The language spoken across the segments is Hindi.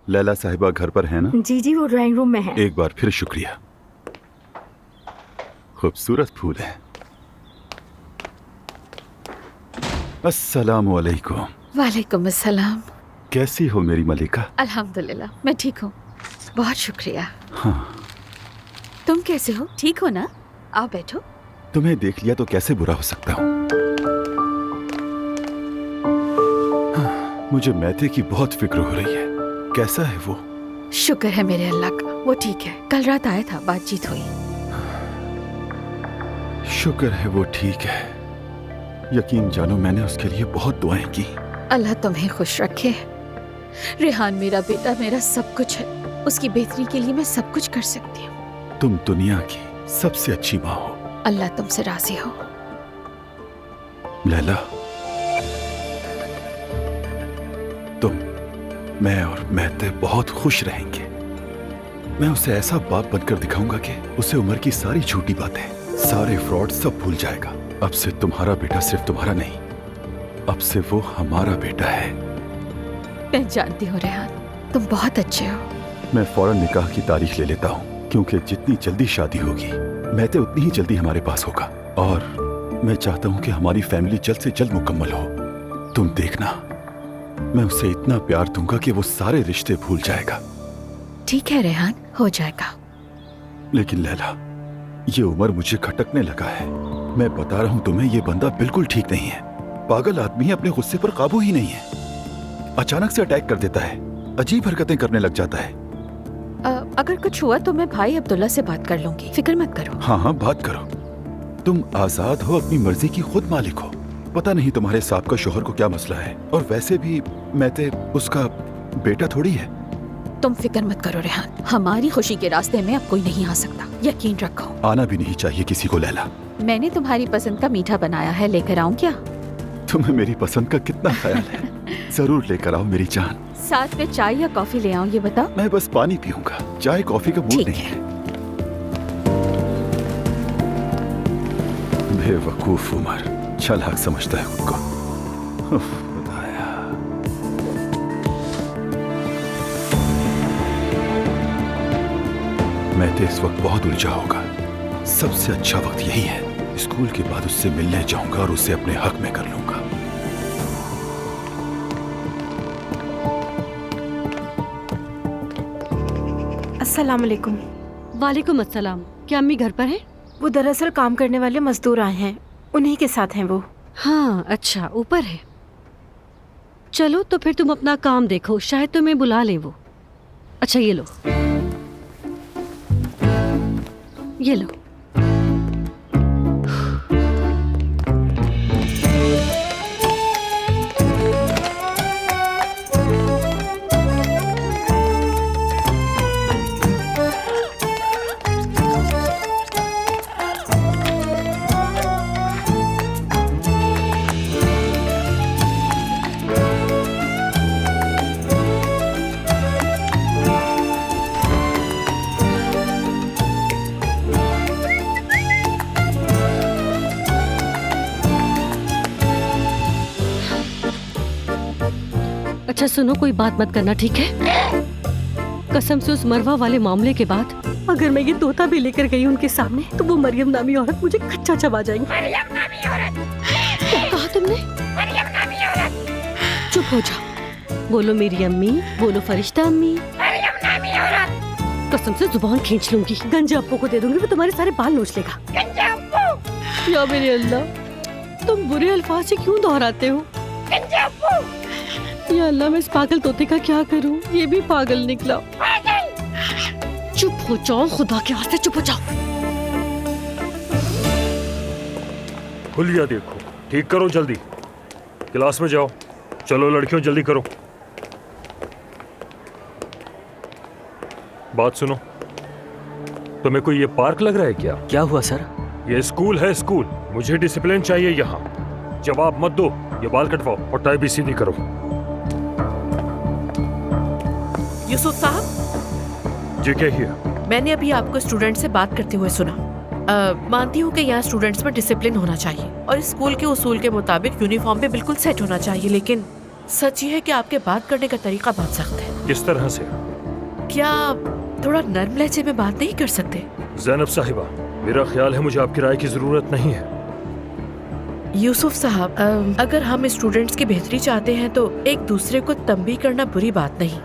लैला साहिबा घर पर है ना? जी जी, वो ड्राइंग रूम में है। एक बार फिर शुक्रिया। खूबसूरत फूल है। अस्सलाम वालेकुम। वालेकुम अस्सलाम। कैसी हो मेरी मलिका? अल्हम्दुलिल्लाह, मैं ठीक हूँ, बहुत शुक्रिया। हाँ। तुम कैसे हो? ठीक हो ना? आओ बैठो। तुम्हें देख लिया तो कैसे बुरा हो सकता हूँ। हाँ, मुझे मैथे की बहुत फिक्र हो रही है। कैसा है वो? शुक्र है मेरे अल्लाह का, वो ठीक है। कल रात आया था, बातचीत हुई। शुक्र है वो ठीक है। यकीन जानो मैंने उसके लिए बहुत दुआएं की। अल्लाह तुम्हें खुश रखे। रेहान मेरा बेटा, मेरा सब कुछ है। उसकी बेहतरी के लिए मैं सब कुछ कर सकती हूँ। तुम दुनिया की सबसे अच्छी माँ हो। अल्लाह तुमसे राजी हो। लैला, तुम, मैं और महते बहुत खुश रहेंगे। मैं उसे ऐसा बाप बनकर दिखाऊंगा कि उसे उम्र की सारी झूठी बातें, सारे फ्रॉड सब भूल जाएगा। अब से तुम्हारा बेटा सिर्फ तुम्हारा नहीं, अब से वो हमारा बेटा है। मैं जानती हूँ रेहान, तुम बहुत अच्छे हो। मैं फौरन निकाह की तारीख ले लेता हूँ, क्योंकि जितनी जल्दी शादी होगी महते उतनी ही जल्दी हमारे पास होगा। और मैं चाहता हूँ कि हमारी फैमिली जल्द से जल्द मुकम्मल हो। तुम देखना, मैं उसे इतना प्यार दूंगा कि वो सारे रिश्ते भूल जाएगा। ठीक है रेहान, हो जाएगा। लेकिन लैला, ये उम्र मुझे खटकने लगा है। मैं बता रहा हूँ तुम्हें, ये बंदा बिल्कुल ठीक नहीं है। पागल आदमी है, अपने गुस्से पर काबू ही नहीं है। अचानक से अटैक कर देता है, अजीब हरकतें करने लग जाता है। अगर कुछ हुआ तो मैं भाई अब्दुल्ला से बात कर लूंगी, फिक्र मत करो। हाँ हाँ, बात करो। तुम आजाद हो, अपनी मर्जी की खुद मालिक हो। पता नहीं तुम्हारे साहब का शोहर को क्या मसला है। और वैसे भी मैते उसका बेटा थोड़ी है। तुम फिक्र मत करो रेहान, हमारी खुशी के रास्ते में अब कोई नहीं आ सकता, यकीन रखो। आना भी नहीं चाहिए किसी को लैला। मैंने तुम्हारी पसंद का मीठा बनाया है, लेकर आऊं क्या? तुम्हें मेरी पसंद का कितना ख्याल है। जरूर लेकर आओ मेरी जान। साथ में चाय या कॉफी ले आऊं, ये बताओ? मैं बस पानी पीऊंगा, चाय कॉफी का मूड नहीं है। बेवकूफ उमर, चालाक समझता है खुद को। खुदाया। मैं तो इस वक्त बहुत उलझा होगा। सबसे अच्छा वक्त यही है। स्कूल के बाद उससे मिलने जाऊंगा और उसे अपने हक में कर लूंगा। अस्सलाम वालेकुम। वालेकुम अस्सलाम। क्या अम्मी घर पर हैं? वो दरअसल काम करने वाले मजदूर आए हैं, उन्हीं के साथ हैं वो। हाँ अच्छा, ऊपर है। चलो तो फिर तुम अपना काम देखो, शायद तुम्हें बुला लें वो। अच्छा ये लो, ये लो। अच्छा सुनो, कोई बात मत करना, ठीक है? कसम से उस मरवा वाले मामले के बाद अगर मैं ये तोता भी लेकर गई उनके सामने तो वो मरियम नामी औरत मुझे कच्चा चबा जाएंगी। मरियम नामी औरत। क्या कहा तुमने? मरियम नामी औरत। चुप हो जाओ। बोलो मेरी अम्मी, बोलो फरिश्ता अम्मी। मरियम नामी औरत। कसम से जुबान खींच लूंगी, गंजे अप्पू को दे दूंगी, वो तुम्हारे सारे बाल नोच लेगा। गंजे अप्पू। या मेरे अल्लाह, तुम बुरे अल्फाज से क्यों दोहराते हो? गंजे अप्पू। या अल्लाह, मैं इस पागल तोते का क्या करूं? ये भी पागल निकला। चुप हो जाओ, खुदा के वास्ते चुप हो जाओ। हुलिया देखो, ठीक करो जल्दी। क्लास में जाओ। चलो लड़कियों जल्दी करो। बात सुनो, तुम्हें कोई ये पार्क लग रहा है क्या? क्या हुआ सर? ये स्कूल है, स्कूल। मुझे डिसिप्लिन चाहिए यहाँ। जवाब मत दो, ये बाल कटवाओ और टाई भी सीधी करो। यूसुफ साहब। जी कहिए। मैंने अभी आपको स्टूडेंट से बात करते हुए सुना। मानती हूँ कि यहाँ स्टूडेंट्स में डिसिप्लिन होना चाहिए और स्कूल के उसूल के मुताबिक यूनिफॉर्म भी बिल्कुल सेट होना चाहिए, लेकिन सच ये है कि आपके बात करने का तरीका बहुत सख्त है। किस तरह से? क्या आप थोड़ा नर्म लहजे में बात नहीं कर सकते? ज़ैनब साहिबा, मेरा ख्याल है मुझे आपकी राय की जरूरत नहीं है। यूसुफ साहब, अगर हम स्टूडेंट्स की बेहतरी चाहते हैं तो एक दूसरे को तंबीह करना बुरी बात नहीं।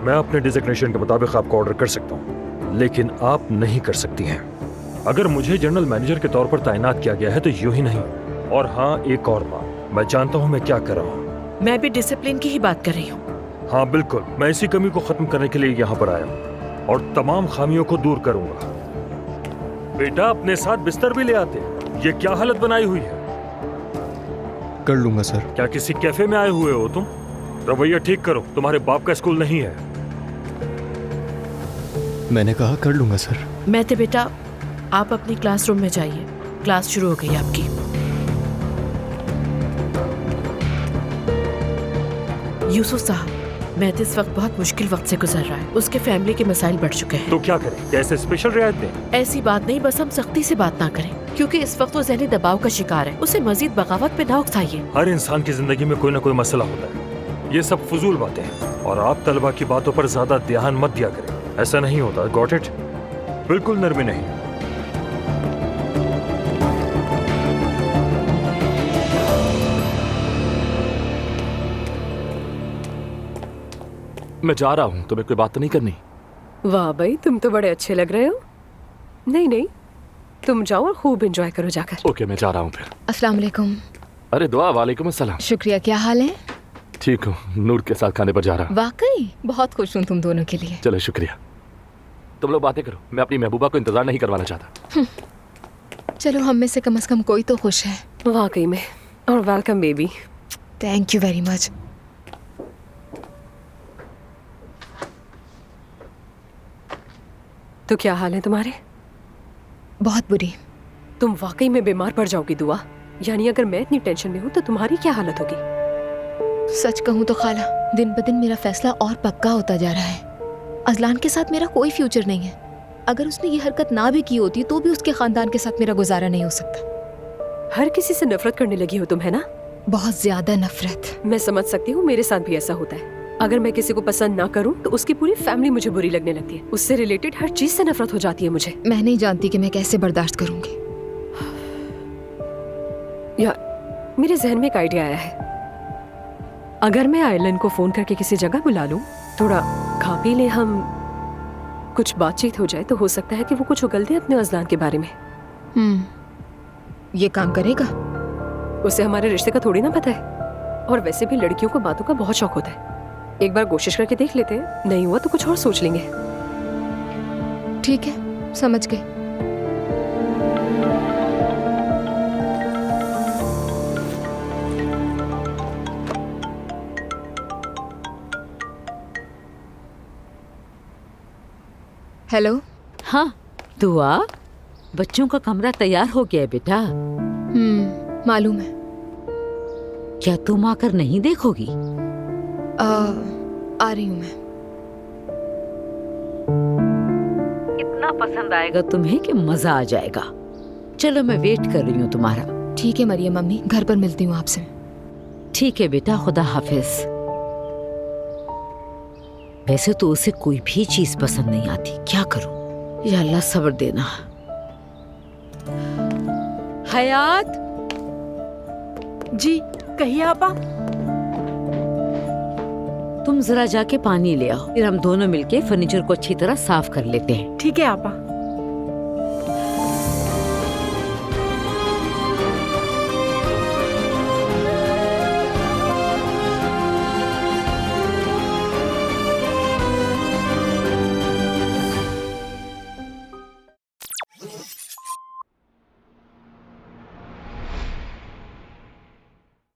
मैं अपने डिजिग्नेशन के मुताबिक आपको ऑर्डर कर सकता हूँ, लेकिन आप नहीं कर सकती हैं। अगर मुझे जनरल मैनेजर के तौर पर तैनात किया गया है तो यूं ही नहीं। और हाँ, एक और बात, मैं जानता हूँ मैं क्या कर रहा हूँ। मैं भी डिसिप्लिन की ही बात कर रही हूँ। हाँ बिल्कुल, मैं इसी कमी को खत्म करने के लिए यहाँ पर आया हूँ और तमाम खामियों को दूर करूंगा। बेटा, अपने साथ बिस्तर भी ले आते। ये क्या हालत बनाई हुई है? कर लूंगा सर। क्या किसी कैफे में आए हुए हो तुम? रवैया ठीक करो, तुम्हारे बाप का स्कूल नहीं है। मैंने कहा कर लूंगा सर। मैं बेटा, आप अपनी क्लासरूम में जाइए, क्लास शुरू हो गई आपकी। यूसुफ साहब, मेहती इस वक्त बहुत मुश्किल वक्त से गुजर रहा है। उसके फैमिली के मसाइल बढ़ चुके हैं। तो क्या करें? कैसे स्पेशल रियायत दें? ऐसी बात नहीं, बस हम सख्ती से बात ना करें, क्योंकि इस वक्त वो ज़हनी दबाव का शिकार है। उसे मजीद बगावत पे ना उकसाइए। हर इंसान की जिंदगी में कोई ना कोई मसला होता है। ये सब फजूल बातें हैं और आप तलबा की बातों पर ज्यादा ध्यान मत दिया करें। ऐसा नहीं होता, गॉट इट? बिल्कुल नरमी नहीं। मैं जा रहा हूँ, तुम्हें कोई बात तो नहीं करनी? वाह भाई, तुम तो बड़े अच्छे लग रहे हो। नहीं नहीं, तुम जाओ और खूब एंजॉय करो जाकर। ओके, मैं जा रहा हूँ फिर। अस्सलाम वालेकुम। अरे दुआ, वालेकुम अस्सलाम। शुक्रिया, क्या हाल है? ठीक हूँ, नूर के साथ खाने पर जा रहा हूँ। वाकई बहुत खुश हूँ तुम दोनों के लिए। चलो शुक्रिया। तुम लोग बातें करो, मैं अपनी महबूबा को इंतजार नहीं करवाना चाहता। चलो, हम में से कम कोई तो खुश है। वाकई में। और welcome baby. Thank you very much. तो क्या हाल है तुम्हारे? बहुत बुरी। तुम वाकई में बीमार पड़ जाओगी दुआ। यानी अगर मैं इतनी टेंशन में हूँ तो तुम्हारी क्या हालत होगी? सच कहूँ तो खाला, दिन ब दिन मेरा फैसला और पक्का होता जा रहा है। अजलान के साथ मेरा कोई फ्यूचर नहीं है। अगर उसने ये हरकत ना भी की होती तो भी उसके खानदान के साथ मेरा गुजारा नहीं हो सकता। हर किसी से नफरत करने लगी हो तुम, है ना? बहुत ज्यादा नफरत। मैं समझ सकती हूँ, मेरे साथ भी ऐसा होता है। अगर मैं किसी को पसंद ना करूँ तो उसकी पूरी फैमिली मुझे बुरी लगने लगती है। उससे रिलेटेड हर चीज से नफरत हो जाती है मुझे। मैं नहीं जानती कि मैं कैसे बर्दाश्त करूंगी। यार, मेरे जहन में एक आइडिया आया है। अगर मैं आयलन को फोन करके किसी जगह बुला लूं, थोड़ा खा पी ले, हम कुछ बातचीत हो जाए, तो हो सकता है कि वो कुछ उगल दे अपने अजलान के बारे में। ये काम करेगा? उसे हमारे रिश्ते का थोड़ी ना पता है। और वैसे भी लड़कियों को बातों का बहुत शौक होता है। एक बार कोशिश करके देख लेते हैं, नहीं हुआ तो कुछ और सोच लेंगे। ठीक है, समझ गए। हेलो। हाँ दुआ, बच्चों का कमरा तैयार हो गया है बेटा। मालूम है। क्या तुम आकर नहीं देखोगी? आ रही हूँ मैं। इतना पसंद आएगा तुम्हें कि मजा आ जाएगा। चलो, मैं वेट कर रही हूँ तुम्हारा। ठीक है मरियम मम्मी, घर पर मिलती हूँ आपसे। ठीक है बेटा, खुदा हाफिज। वैसे तो उसे कोई भी चीज पसंद नहीं आती, क्या करूं? या अल्लाह सब्र देना। हयात। जी कहिए आपा। तुम जरा जाके पानी ले आओ, फिर हम दोनों मिलके फर्नीचर को अच्छी तरह साफ कर लेते हैं। ठीक है आपा।